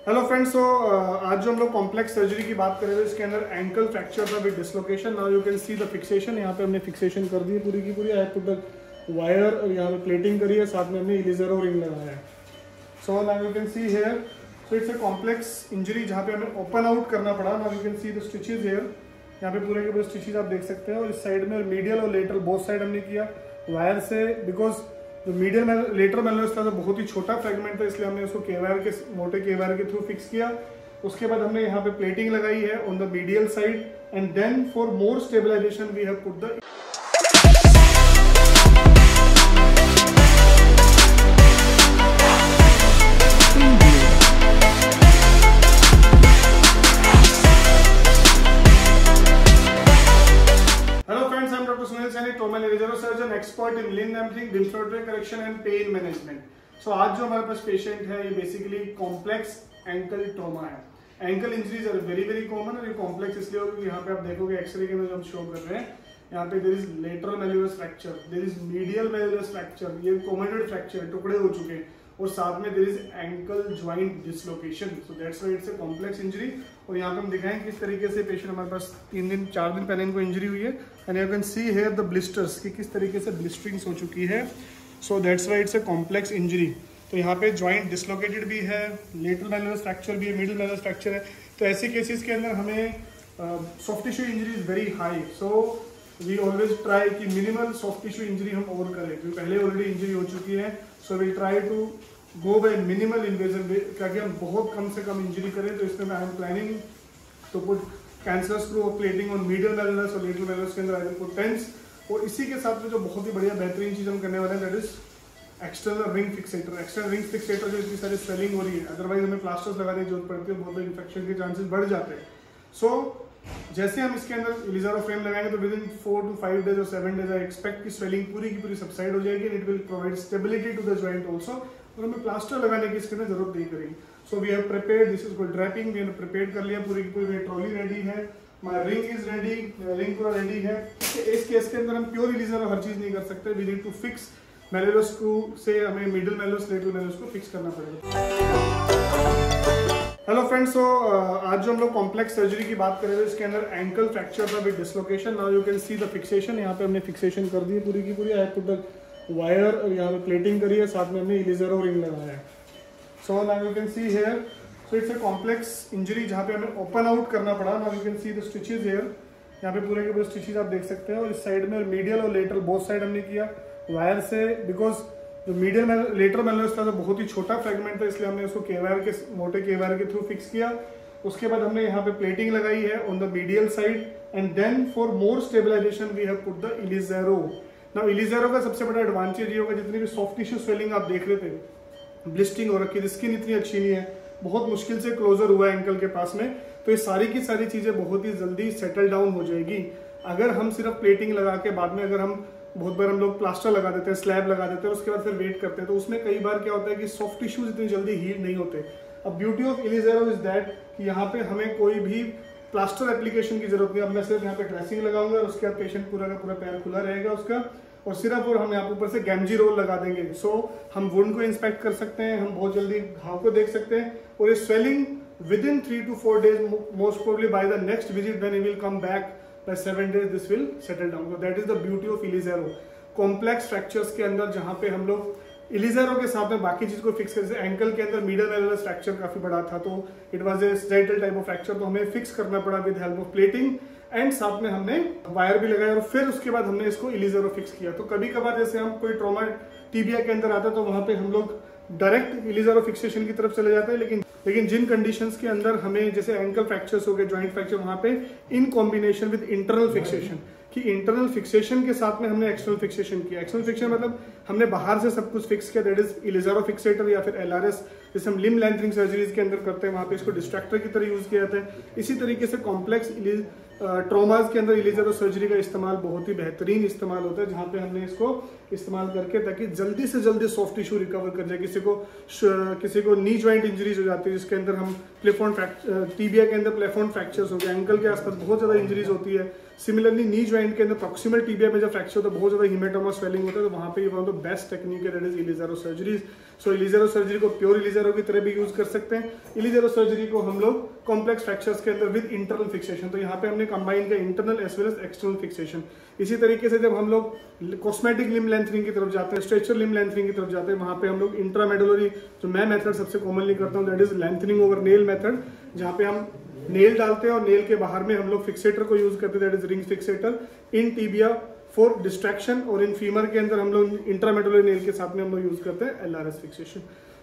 Hello friends, सो आज जो हम लोग कॉम्प्लेक्स सर्जरी की बात कर रहे थे, इसके अंदर एंकल फ्रैक्चर था with dislocation. Now you can see the fixation. यहाँ पे हमने फिक्सेशन कर दी है पूरी की पूरी। I have put the wire और यहाँ पे प्लेटिंग करी है, साथ में हमने इलिज़ेरो रिंग लगाया है। So now you can see here, so it's a complex injury जहाँ पे हमें ओपन आउट करना पड़ा। Now you can see the stitches here, यहाँ पे पूरे के पूरे स्टिचेज आप देख सकते हैं। और इस साइड में मीडियल और लेटरल बोथ साइड हमने किया वायर से, बिकॉज जो मीडियल लेटरल मेलनस था तो बहुत ही छोटा फ्रेगमेंट था, इसलिए हमने उसको केवायर के मोटे केवायर के थ्रू फिक्स किया। उसके बाद हमने यहाँ पे प्लेटिंग लगाई है on the medial side, and then for more stabilization we have put the surgeon expert in limb lengthening, dystrophy correction and pain management. So आज जो हमारे पास पेशेंट है ये बेसिकली कॉम्प्लेक्स एंकल ट्रॉमा है। Ankle injuries are very very common, और ये complex इसलिए होगी यहाँ पे आप देखोगे एक्सरे के अंदर हम शो कर रहे हैं, यहाँ पे there is lateral malleolus fracture, there is medial malleolus fracture, ये कोमेटेड फ्रैक्चर टुकड़े हो चुके हैं, और साथ में there is ankle joint dislocation. So that's why it's a complex injury. और यहाँ पे हम दिखाएं किस तरीके से पेशेंट हमारे पास 4 दिन पहले इनको इंजरी हुई है, and you can see here the blisters कि किस तरीके से ब्लिस्टरिंग्स हो चुकी है। सो that's why it's a complex injury. तो यहाँ पे ज्वाइंट डिसलोकेटेड भी है, लेटरल मेल्युलस फ्रैक्चर भी है, मिडिल मेल्युलस फ्रैक्चर है। तो ऐसे केसेस के अंदर हमें soft tissue injury is very high. So we always try कि मिनिमल सॉफ्ट टिश्यू इंजरी हम और करें, क्योंकि पहले ऑलरेडी इंजरी हो चुकी है। So we try to go by minimal invasion, ताकि हम बहुत कम से कम इंजरी करें। तो इसमें I am planning to put cancer screw और प्लेटिंग ऑन मीडियल मेल्युलस और लेटरल मेल्युलस के अंदर आई विल पुट टेंस। और इसी के साथ में जो बहुत ही बढ़िया बेहतरीन चीज हम करने वाले हैं, that is external ring fixator. External ring fixator जो इतनी सारी स्वेलिंग हो रही है, अदरवाइज हमें प्लास्टर्स लगाने की जरूरत पड़ती है, बहुत इन्फेक्शन के चांसेस बढ़ जाते हैं। सो जैसे हम इसके अंदर इलिज़ेरो फ्रेम लगाएंगे तो विद इन 4 to 5 days और 7 days आई एक्सपेक्ट की स्वेलिंग पूरी की पूरी सबसाइड हो जाएगी, and it will provide stability to the joint also. और हमें प्लास्टर लगाने की इसके अंदर जरूरत नहीं करेगी। So we have prepared, this is called draping, we have prepared कर लिया पूरी की पूरी। मेरी ट्रॉली रेडी है, my ring is ready, ring पूरा रेडी है। इस केस के अंदर हम प्योर इलिज़ेरो हर चीज नहीं कर सकते, we need to fix malleolus screw से हमें मिडिल मेल्युलस लेटरल मेल्युलस को फिक्स करना पड़ेगा। हेलो फ्रेंड्स, सो आज जो हम लोग कॉम्प्लेक्स सर्जरी की बात कर रहे थे, इसके अंदर एंकल फ्रैक्चर था with dislocation. Now you can see the fixation. यहाँ पे हमने फिक्सेशन कर दी है पूरी की पूरी। I have put the wire और यहाँ पे प्लेटिंग करी है, साथ में हमने इलिज़ेरो रिंग लगाया है। So now you can see here, so it's a complex injury जहाँ पे हमें ओपन आउट करना पड़ा। Now you can see the stitches here, यहाँ पे पूरे के पूरे स्टिचेज आप देख सकते हैं। और इस साइड में मीडियल और लेटरल बोथ साइड हमने किया वायर से, बिकॉज जो मीडियल लेटरल मेल्युलस था तो बहुत ही छोटा फ्रेगमेंट था, इसलिए हमने उसको केवायर के मोटे केवायर के थ्रू फिक्स किया। उसके बाद हमने यहाँ पे प्लेटिंग लगाई है on the medial side, and then for more stabilization we have put the Ilizarov. Now Ilizarov का सबसे बड़ा एडवांटेज ये होगा, जितनी भी सॉफ्ट टिश्यू स्वेलिंग आप देख रहे थे, ब्लिस्टिंग हो रखी है, स्किन इतनी अच्छी नहीं है, बहुत मुश्किल से क्लोजर हुआ है एंकल के पास में, तो ये सारी की सारी चीजें बहुत ही जल्दी सेटल डाउन हो जाएगी। अगर हम सिर्फ प्लेटिंग लगा के बाद में, अगर हम बहुत बार हम लोग प्लास्टर लगा देते हैं, स्लैब लगा देते हैं, उसके बाद फिर वेट करते हैं, तो उसमें कई बार क्या होता है कि सॉफ्ट टिश्यूज इतनी जल्दी हील नहीं होते। अब ब्यूटी ऑफ इलिज़ेरो इज दैट कि यहाँ पे हमें कोई भी प्लास्टर एप्लीकेशन की जरूरत नहीं है। अब मैं सिर्फ यहाँ पे ड्रेसिंग लगाऊंगा, उसके बाद पेशेंट पूरा का पूरा पैर खुला रहेगा उसका, और सिर्फ और हम यहाँ ऊपर से गैमजी रोल लगा देंगे। सो हम वुंड को इंस्पेक्ट कर सकते हैं, हम बहुत जल्दी घाव को देख सकते हैं, और ये swelling within 3 to 4 days, most probably by the next visit when he will come back by 7 days, this will settle down. So that is the beauty of Ilizarov. Complex fractures के अंदर जहाँ पे हम लोग इलिज़ेरो के साथ में बाकी चीज को फिक्स कर, जैसे एंकल के अंदर मिडियल मेल्युलस फ्रैक्चर काफी बड़ा था, तो it was a stellate type of fracture, तो हमें फिक्स करना पड़ा with help of plating, and साथ में हमने वायर भी लगाया, और फिर उसके बाद हमने इसको इलिज़ेरो फिक्स किया। तो कभी कभार जैसे हम कोई ट्रॉमा टीबिया के अंदर आता है, तो वहां पे हम लोग डायरेक्ट इलिज़ेरो फिक्सेशन की तरफ चले जाते हैं, लेकिन जिन कंडीशंस के अंदर हमें, जैसे एंकल फ्रैक्चर्स हो गए, जॉइंट फ्रैक्चर, वहां पे in combination with internal fixation, कि इंटरनल फिक्सेशन के साथ में हमने एक्सटर्नल फिक्सेशन किया। एक्सटर्नल फिक्सेशन मतलब हमने बाहर से सब कुछ फिक्स किया, दैट इज इलिज़ेरो फिक्सेटर या फिर LRS, जैसे हम लिम्ब लैम्परिंग सर्जरीज के अंदर करते हैं, वहां पे इसको डिस्ट्रैक्टर की तरह यूज किया जाता है। इसी तरीके से कॉम्प्लेक्स ट्रॉमाज के अंदर इलिज़ेरो सर्जरी का इस्तेमाल बहुत ही बेहतरीन इस्तेमाल होता है, जहाँ पे हमने इसको इस्तेमाल करके ताकि जल्दी से जल्दी सॉफ्ट टिश्यू रिकवर कर जाए। किसी को नी ज्वाइंट इंजरीज हो जाती है, जिसके अंदर हम प्लेफोन टीबिया के अंदर प्लेफोन फ्रैक्चर्स हो गए, एंकल के आसपास बहुत ज्यादा इंजरीज होती है। सिमिलरली नी ज्वाइंट के अंदर प्रॉक्सिमल टीबिया में जब फ्रैक्चर होता है, बहुत ज्यादा हीमेटोमा स्वेलिंग होता है, तो वहाँ पे one of the best technique है, that is Ilizarov surgeries. So Ilizarov surgery को प्योर इलिज़ेरो की तरह भी यूज कर सकते हैं। इलिज़ेरो सर्जरी को हम लोग कॉम्प्लेक्स फ्रैक्चर्स के अंदर विद इंटरनल फिक्सेशन, तो यहाँ पे हमने कंबाइन किया internal as well as external fixation. इसी तरीके से जब हम लोग कॉस्मेटिक लिम लेंथनिंग की तरफ जाते हैं, स्ट्रेचर लिम लेंथनिंग की तरफ जाते हैं, वहाँ पे हम लोग इंट्रामेडुलरी, जो मैं मेथड सबसे कॉमनली करता हूँ that is lengthening over nail method, जहाँ पे हम नेल डालते हैं और नेल के बाहर में हम लोग फिक्सेटर को यूज करते हैं that is ring fixator in tibia for distraction, और इन फीमर के अंदर हम लोग इंट्रामेडुलर नेल के साथ में हम लोग यूज करते हैं LRS fixation.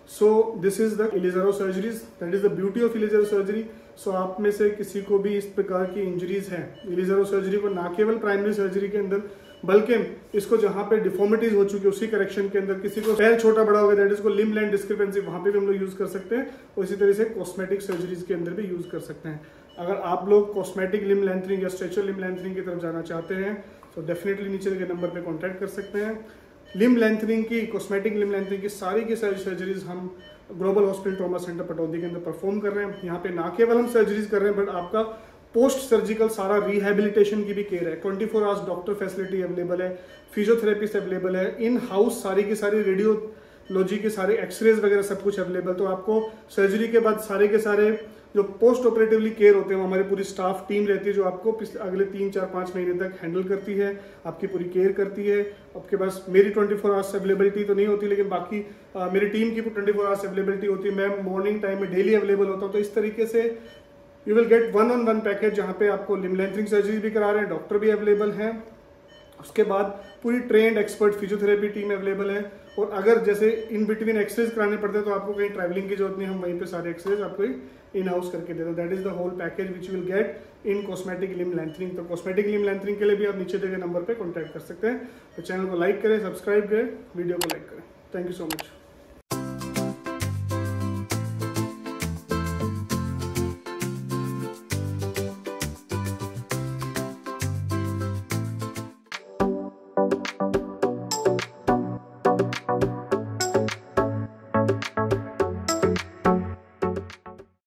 So this is the Ilizarov surgeries, that is the beauty of Ilizarov surgery. So आप में से किसी को भी इस प्रकार की इंजरीज हैं, इलिज़ेरो सर्जरी को ना केवल प्राइमरी सर्जरी के अंदर बल्कि इसको जहां पे डिफॉर्मिटीज हो चुकी है उसी करेक्शन के अंदर, किसी को पैर छोटा बड़ा हो गया दैट इज को लिम लेंथ डिस्क्रिपेंसी, वहां पे भी हम लोग यूज कर सकते हैं, और इसी तरह से कॉस्मेटिक सर्जरीज के अंदर भी यूज कर सकते हैं। अगर आप लोग कॉस्मेटिक लिम लेंथनिंग या स्ट्रेचर लिम लेंथनिंग की तरफ जाना चाहते हैं तो डेफिनेटली नीचे के नंबर पे कॉन्टैक्ट कर सकते हैं। लिम लेंथनिंग की, कॉस्मेटिक लिम लेंथनिंग की सारी सर्जरीज हम global hospital trauma centre Pataudi के अंदर परफॉर्म कर रहे हैं। यहाँ पे ना केवल हम सर्जरीज कर रहे हैं बट आपका पोस्ट सर्जिकल सारा रिहेबिलिटेशन की भी केयर है। 24 आवर्स डॉक्टर फैसिलिटी अवेलेबल है, फिजियोथेरेपिस्ट अवेलेबल है, इन हाउस सारी की सारी रेडियोलॉजी के सारे एक्सरेज वगैरह सब कुछ अवेलेबल। तो आपको सर्जरी के बाद सारे के सारे जो पोस्ट ऑपरेटिवली केयर होते हैं हमारी पूरी स्टाफ टीम रहती है जो आपको अगले 3, 4, 5 महीने तक हैंडल करती है, आपकी पूरी केयर करती है। आपके पास मेरी 24 आवर्स अवेलेबिलिटी तो नहीं होती, लेकिन बाकी मेरी टीम की 24 आवर्स अवेलेबिलिटी होती है। मैं मॉर्निंग टाइम में डेली अवेलेबल होता हूँ। तो इस तरीके से you will get 1-on-1 package, जहाँ पे आपको लिम लेंथनिंग सर्जरी भी करा रहे हैं, डॉक्टर भी अवेलेबल हैं, उसके बाद पूरी trend expert physiotherapy team available है। और अगर जैसे इन बिटवीन एक्सरेज कराने पड़ते हैं तो आपको कहीं ट्रैवलिंग की जरूरत नहीं, हम वहीं पे सारे एक्सरेज आपको इन हाउस करके देते हैं। That is the whole package which will get in cosmetic limb lengthening. तो कॉस्मेटिक लिम लेंथनिंग के लिए भी आप नीचे दिए गए नंबर पे कॉन्टैक्ट कर सकते हैं। तो चैनल को लाइक करें, सब्सक्राइब करें, वीडियो को लाइक करें। Thank you so much.